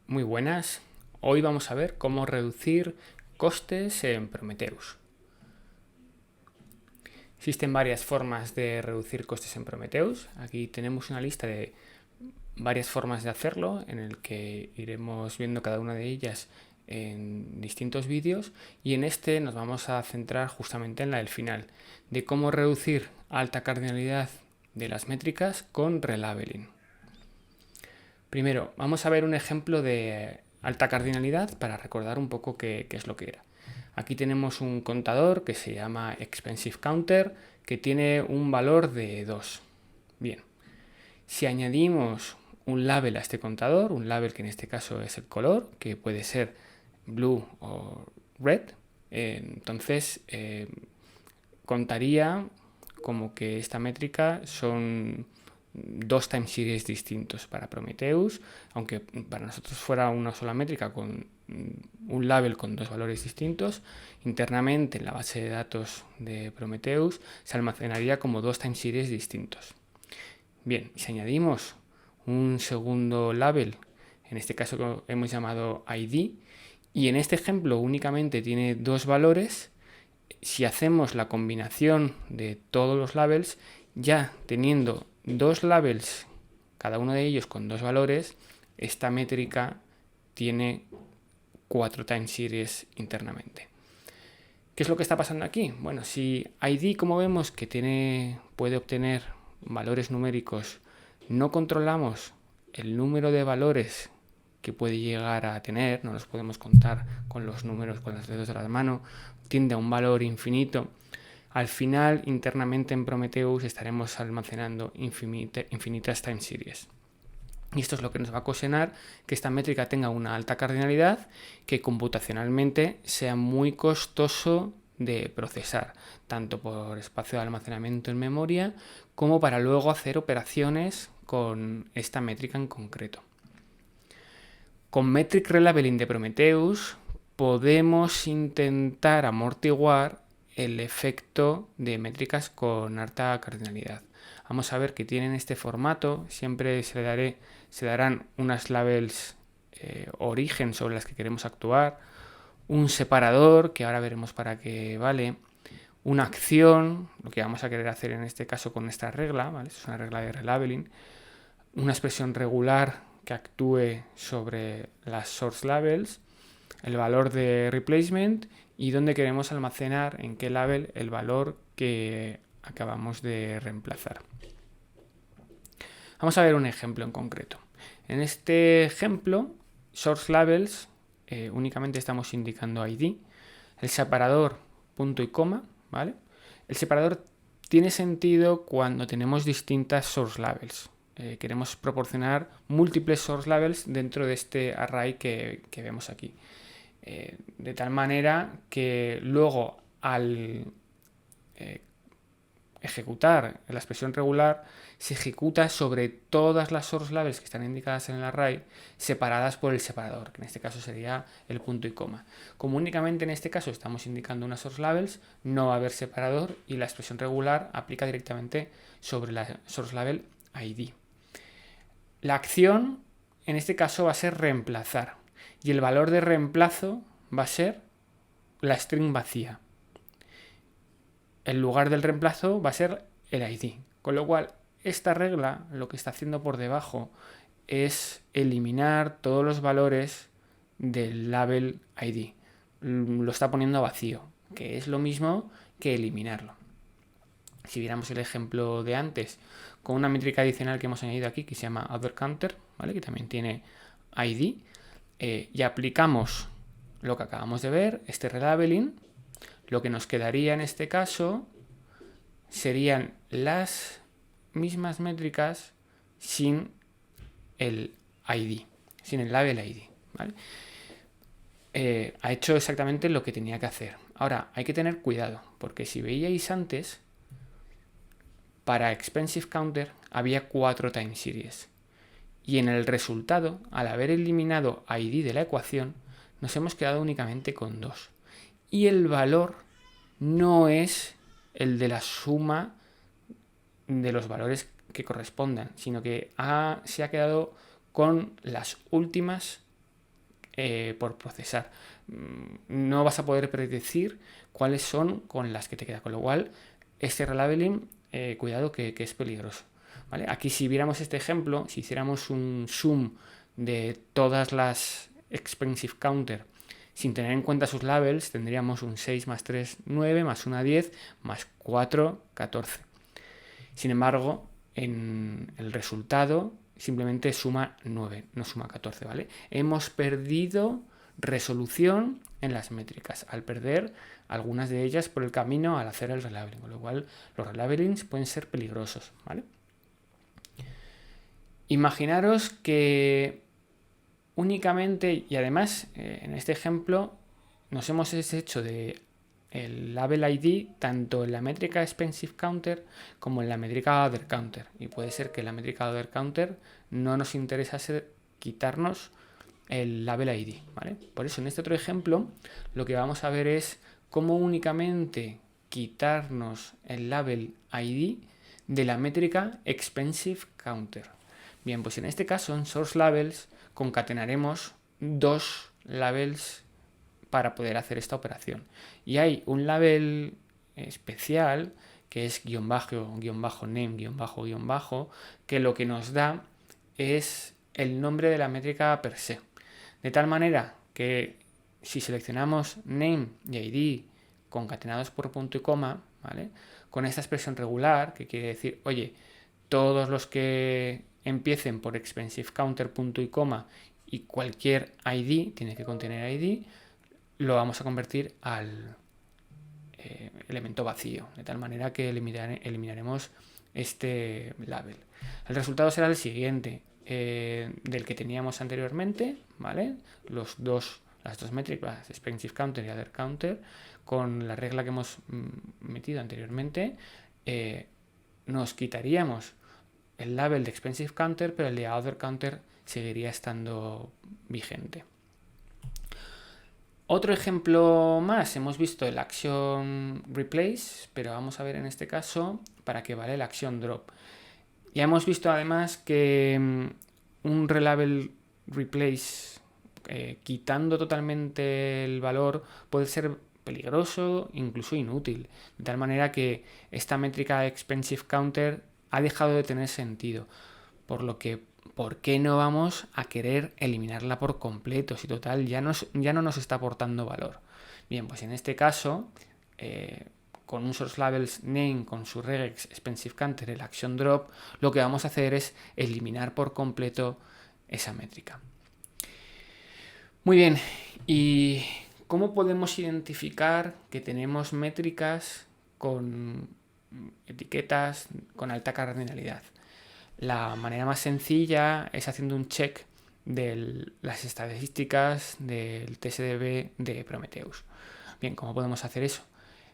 Muy buenas. Hoy vamos a ver cómo reducir costes en Prometheus. Existen varias formas de reducir costes en Prometheus. Aquí tenemos una lista de varias formas de hacerlo, en el que iremos viendo cada una de ellas en distintos vídeos, y en este nos vamos a centrar justamente en la del final, de cómo reducir alta cardinalidad de las métricas con relabeling. Primero, vamos a ver un ejemplo de alta cardinalidad para recordar un poco qué es lo que era. Aquí tenemos un contador que se llama Expensive Counter, que tiene un valor de 2. Bien, si añadimos un label a este contador, un label que en este caso es el color, que puede ser blue o red, entonces contaría como que esta métrica son dos time series distintos para Prometheus, aunque para nosotros fuera una sola métrica con un label con dos valores distintos. Internamente en la base de datos de Prometheus se almacenaría como dos time series distintos. Bien, si añadimos un segundo label, en este caso hemos llamado ID, y en este ejemplo únicamente tiene dos valores, si hacemos la combinación de todos los labels, ya teniendo dos labels, cada uno de ellos con dos valores, esta métrica tiene 4 time series internamente. ¿Qué es lo que está pasando aquí? Bueno, si ID, como vemos que puede obtener valores numéricos, no controlamos el número de valores que puede llegar a tener, no los podemos contar con los números con los dedos de la mano, tiende a un valor infinito. Al final, internamente en Prometheus estaremos almacenando infinitas time series. Y esto es lo que nos va a ocasionar que esta métrica tenga una alta cardinalidad, que computacionalmente sea muy costoso de procesar, tanto por espacio de almacenamiento en memoria como para luego hacer operaciones con esta métrica en concreto. Con Metric Relabeling de Prometheus podemos intentar amortiguar el efecto de métricas con alta cardinalidad. Vamos a ver que tienen este formato, siempre se darán unas labels origen sobre las que queremos actuar, un separador, que ahora veremos para qué vale, una acción, lo que vamos a querer hacer en este caso con esta regla, ¿vale? Es una regla de relabeling, una expresión regular que actúe sobre las source labels, el valor de replacement y dónde queremos almacenar, en qué label, el valor que acabamos de reemplazar. Vamos a ver un ejemplo en concreto. En este ejemplo, source labels, únicamente estamos indicando ID, el separador punto y coma, ¿vale? El separador tiene sentido cuando tenemos distintas source labels. Queremos proporcionar múltiples source labels dentro de este array que vemos aquí. De tal manera que luego al ejecutar la expresión regular se ejecuta sobre todas las source labels que están indicadas en el array, separadas por el separador, que en este caso sería el punto y coma. Como únicamente en este caso estamos indicando unas source labels, no va a haber separador y la expresión regular aplica directamente sobre la source label ID. La acción en este caso va a ser reemplazar, y el valor de reemplazo va a ser la string vacía. El lugar del reemplazo va a ser el ID. Con lo cual, esta regla lo que está haciendo por debajo es eliminar todos los valores del label ID. Lo está poniendo vacío, que es lo mismo que eliminarlo. Si viéramos el ejemplo de antes, con una métrica adicional que hemos añadido aquí, que se llama OtherCounter, ¿vale? Que también tiene ID, y aplicamos lo que acabamos de ver, este relabeling, lo que nos quedaría en este caso serían las mismas métricas sin el ID, sin el label ID, ¿vale? Ha hecho exactamente lo que tenía que hacer. Ahora, hay que tener cuidado, porque si veíais antes, para Expensive Counter había 4 time series. Y en el resultado, al haber eliminado ID de la ecuación, nos hemos quedado únicamente con 2. Y el valor no es el de la suma de los valores que correspondan, sino que se ha quedado con las últimas por procesar. No vas a poder predecir cuáles son con las que te queda, con lo cual este relabeling, cuidado que es peligroso, ¿vale? Aquí, si viéramos este ejemplo, si hiciéramos un zoom de todas las expensive counter sin tener en cuenta sus labels, tendríamos un 6 más 3, 9, más 1, 10, más 4, 14. Sin embargo, en el resultado simplemente suma 9, no suma 14, ¿vale? Hemos perdido resolución en las métricas al perder algunas de ellas por el camino al hacer el relabeling, con lo cual los relabelings pueden ser peligrosos, ¿vale? Imaginaros que únicamente, y además en este ejemplo nos hemos deshecho de el label ID tanto en la métrica expensive counter como en la métrica other counter, y puede ser que en la métrica other counter no nos interesase quitarnos el label ID, ¿vale? Por eso en este otro ejemplo lo que vamos a ver es cómo únicamente quitarnos el label ID de la métrica expensive counter. Bien, pues en este caso en source labels concatenaremos dos labels para poder hacer esta operación. Y hay un label especial que es guión bajo, name, guión bajo, que lo que nos da es el nombre de la métrica per se. De tal manera que si seleccionamos name y ID concatenados por punto y coma, ¿vale? Con esta expresión regular, que quiere decir, oye, todos los que empiecen por expensive counter punto y coma y cualquier ID, tiene que contener ID, lo vamos a convertir al elemento vacío, de tal manera que eliminaremos este label. El resultado será el siguiente, del que teníamos anteriormente, ¿vale? Las dos métricas, expensive counter y other counter, con la regla que hemos metido anteriormente, nos quitaríamos el label de expensive counter, pero el de other counter seguiría estando vigente. Otro ejemplo más, hemos visto el action replace, pero vamos a ver en este caso para qué vale el action drop. Ya hemos visto además que un relabel replace quitando totalmente el valor puede ser peligroso, incluso inútil, de tal manera que esta métrica expensive counter ha dejado de tener sentido, por lo que ¿por qué no vamos a querer eliminarla por completo? Si total ya no nos está aportando valor. Bien, pues en este caso, con un source labels name, con su regex expensive counter, el action drop, lo que vamos a hacer es eliminar por completo esa métrica. Muy bien, ¿y cómo podemos identificar que tenemos métricas con etiquetas con alta cardinalidad? La manera más sencilla es haciendo un check de las estadísticas del TSDB de Prometheus. Bien, ¿cómo podemos hacer eso?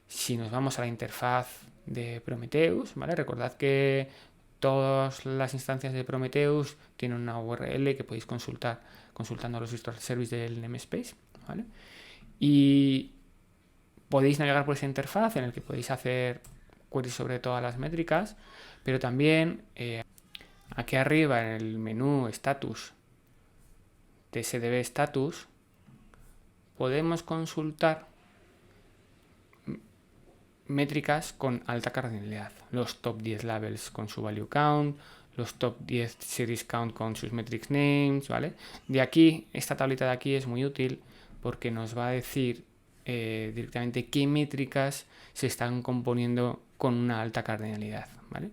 Si nos vamos a la interfaz de Prometheus, ¿vale? Recordad que todas las instancias de Prometheus tienen una URL que podéis consultar consultando los Visual Service del namespace, ¿vale? Y podéis navegar por esa interfaz en el que podéis hacer queries sobre todas las métricas, pero también aquí arriba en el menú Status, TSDB Status, podemos consultar métricas con alta cardinalidad. Los top 10 labels con su value count, los top 10 series count con sus metrics names, ¿vale? De aquí, esta tablita de aquí es muy útil porque nos va a decir directamente qué métricas se están componiendo con una alta cardinalidad, ¿vale?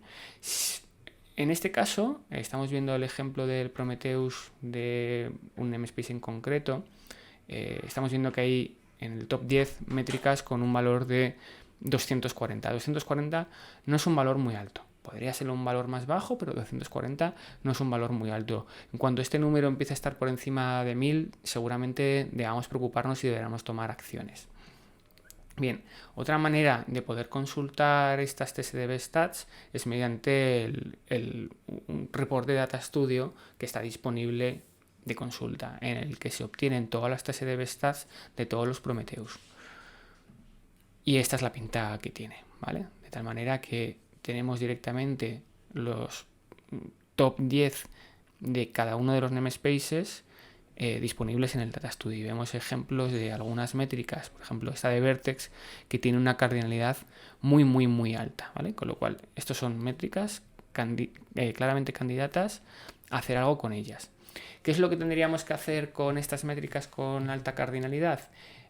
En este caso, estamos viendo el ejemplo del Prometheus de un namespace en concreto. Estamos viendo que hay en el top 10 métricas con un valor de 240. 240 no es un valor muy alto. Podría ser un valor más bajo, pero 240 no es un valor muy alto. En cuanto este número empiece a estar por encima de 1000, seguramente debamos preocuparnos y deberemos tomar acciones. Bien, otra manera de poder consultar estas TSDB Stats es mediante un report de Data Studio que está disponible de consulta, en el que se obtienen todas las TSDB Stats de todos los Prometheus. Y esta es la pinta que tiene, ¿vale? De tal manera que tenemos directamente los top 10 de cada uno de los namespaces disponibles en el Data Studio. Vemos ejemplos de algunas métricas, por ejemplo esta de Vertex, que tiene una cardinalidad muy alta, ¿vale? Con lo cual, estos son métricas claramente candidatas a hacer algo con ellas. ¿Qué es lo que tendríamos que hacer con estas métricas con alta cardinalidad?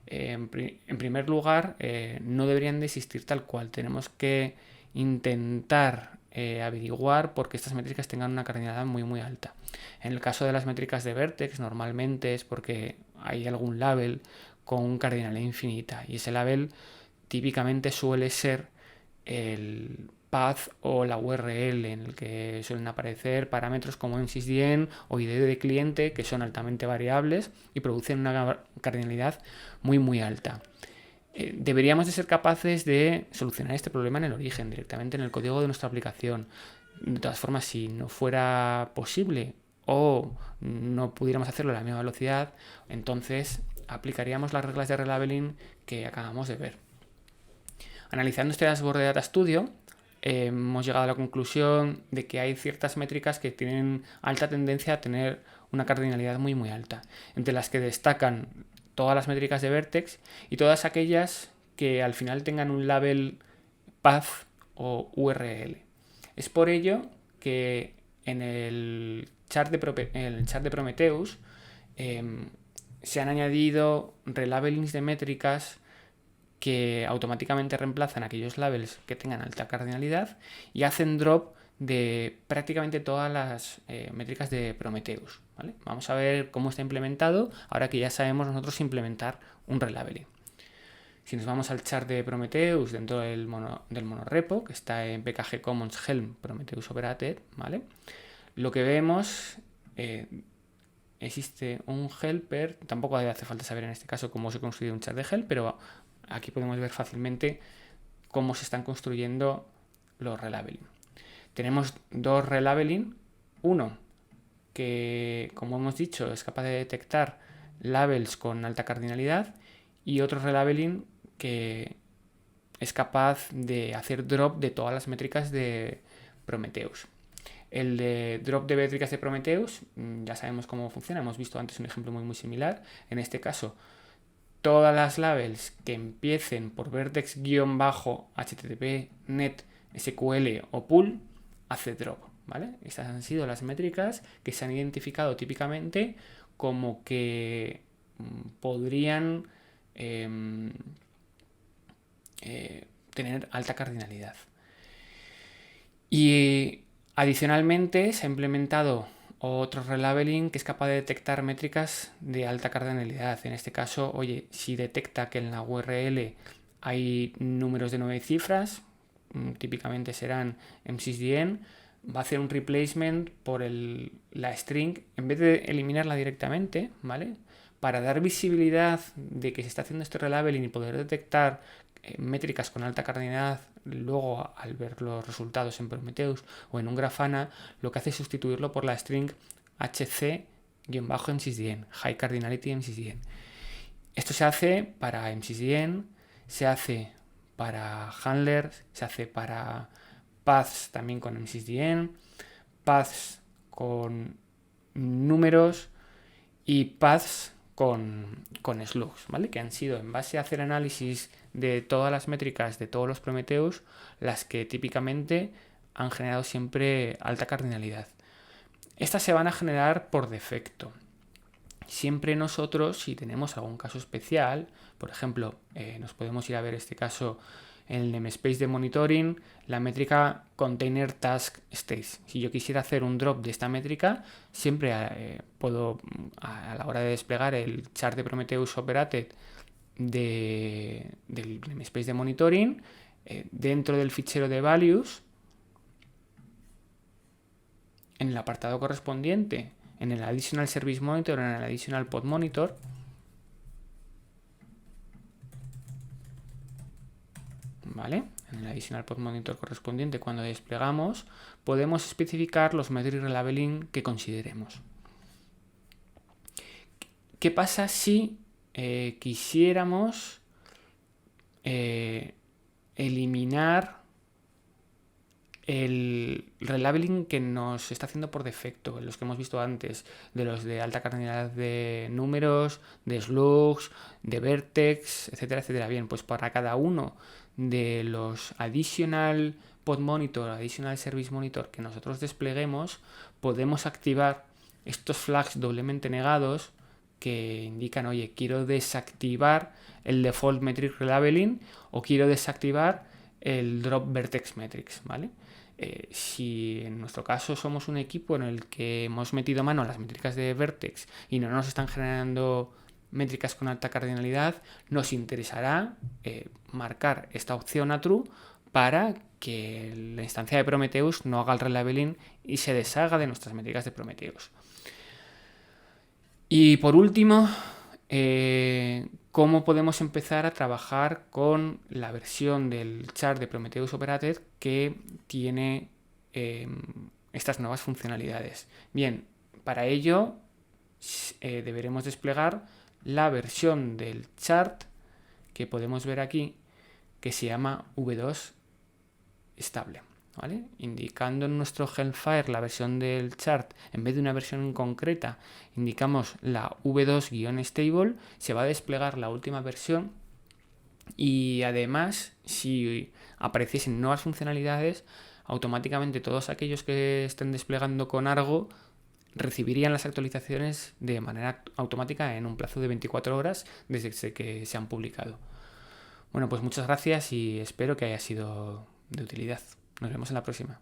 En primer lugar, no deberían de existir tal cual. Tenemos que intentar averiguar por qué estas métricas tengan una cardinalidad muy alta. En el caso de las métricas de Vertex, normalmente es porque hay algún label con cardinalidad infinita, y ese label típicamente suele ser el path o la URL en el que suelen aparecer parámetros como msysdn o ID de cliente, que son altamente variables y producen una cardinalidad muy alta. Deberíamos de ser capaces de solucionar este problema en el origen, directamente en el código de nuestra aplicación. De todas formas, si no fuera posible o no pudiéramos hacerlo a la misma velocidad, entonces aplicaríamos las reglas de relabeling que acabamos de ver. Analizando este dashboard de Data Studio, hemos llegado a la conclusión de que hay ciertas métricas que tienen alta tendencia a tener una cardinalidad muy alta, entre las que destacan todas las métricas de Vertex y todas aquellas que al final tengan un label path o URL. Es por ello que en el chart de Prometheus se han añadido relabelings de métricas que automáticamente reemplazan aquellos labels que tengan alta cardinalidad y hacen drop de prácticamente todas las métricas de Prometheus, ¿vale? Vamos a ver cómo está implementado ahora que ya sabemos nosotros implementar un relabeling. Si nos vamos al chart de Prometheus dentro del monorepo, que está en PKG Commons Helm Prometheus Operated, ¿vale? Lo que vemos, existe un helper, tampoco hace falta saber en este caso cómo se construye un chart de help, pero aquí podemos ver fácilmente cómo se están construyendo los relabeling. Tenemos dos relabeling, uno que, como hemos dicho, es capaz de detectar labels con alta cardinalidad, y otro relabeling que es capaz de hacer drop de todas las métricas de Prometheus. El de drop de métricas de Prometheus, ya sabemos cómo funciona, hemos visto antes un ejemplo muy similar. En este caso, todas las labels que empiecen por vertex-http net SQL o pool hace drop, ¿vale? Estas han sido las métricas que se han identificado típicamente como que podrían tener alta cardinalidad. Y adicionalmente se ha implementado otro relabeling que es capaz de detectar métricas de alta cardinalidad. En este caso, oye, si detecta que en la URL hay números de 9 cifras, típicamente serán msysdn, va a hacer un replacement por la string, en vez de eliminarla directamente, ¿vale? Para dar visibilidad de que se está haciendo este relabeling y poder detectar métricas con alta cardinalidad luego al ver los resultados en Prometheus o en un Grafana, lo que hace es sustituirlo por la string hc-msysdn, High Cardinality msysdn. Esto se hace para msysdn, se hace para handlers, se hace para paths también con msysdn, paths con números y paths con slugs, ¿vale? Que han sido, en base a hacer análisis de todas las métricas de todos los Prometheus, las que típicamente han generado siempre alta cardinalidad. Estas se van a generar por defecto. Siempre nosotros, si tenemos algún caso especial, por ejemplo, nos podemos ir a ver este caso en el namespace de monitoring, la métrica container task state. Si yo quisiera hacer un drop de esta métrica, siempre puedo, a la hora de desplegar el chart de Prometheus Operated del namespace de monitoring, dentro del fichero de values, en el apartado correspondiente, en el Additional Service Monitor o en el Additional Pod Monitor, ¿vale? En el Additional Pod Monitor correspondiente, cuando desplegamos, podemos especificar los metric relabeling que consideremos. ¿Qué pasa si quisiéramos eliminar el relabeling que nos está haciendo por defecto, los que hemos visto antes, de los de alta cardinalidad de números, de slugs, de vertex, etcétera, etcétera. Bien, pues para cada uno de los additional pod monitor, additional service monitor que nosotros despleguemos, podemos activar estos flags doblemente negados que indican, oye, quiero desactivar el default metric relabeling o quiero desactivar el drop vertex metrics, ¿vale? Si en nuestro caso somos un equipo en el que hemos metido mano a las métricas de vertex y no nos están generando métricas con alta cardinalidad, nos interesará marcar esta opción a true para que la instancia de Prometheus no haga el relabeling y se deshaga de nuestras métricas de Prometheus. Y por último, cómo podemos empezar a trabajar con la versión del chart de Prometheus Operated que tiene estas nuevas funcionalidades. Bien, para ello deberemos desplegar la versión del chart que podemos ver aquí, que se llama V2 estable, ¿vale? Indicando en nuestro Hellfire la versión del chart, en vez de una versión concreta, indicamos la V2-stable, se va a desplegar la última versión y además, si apareciesen nuevas funcionalidades, automáticamente todos aquellos que estén desplegando con Argo recibirían las actualizaciones de manera automática en un plazo de 24 horas desde que se han publicado. Bueno, pues muchas gracias y espero que haya sido de utilidad. Nos vemos en la próxima.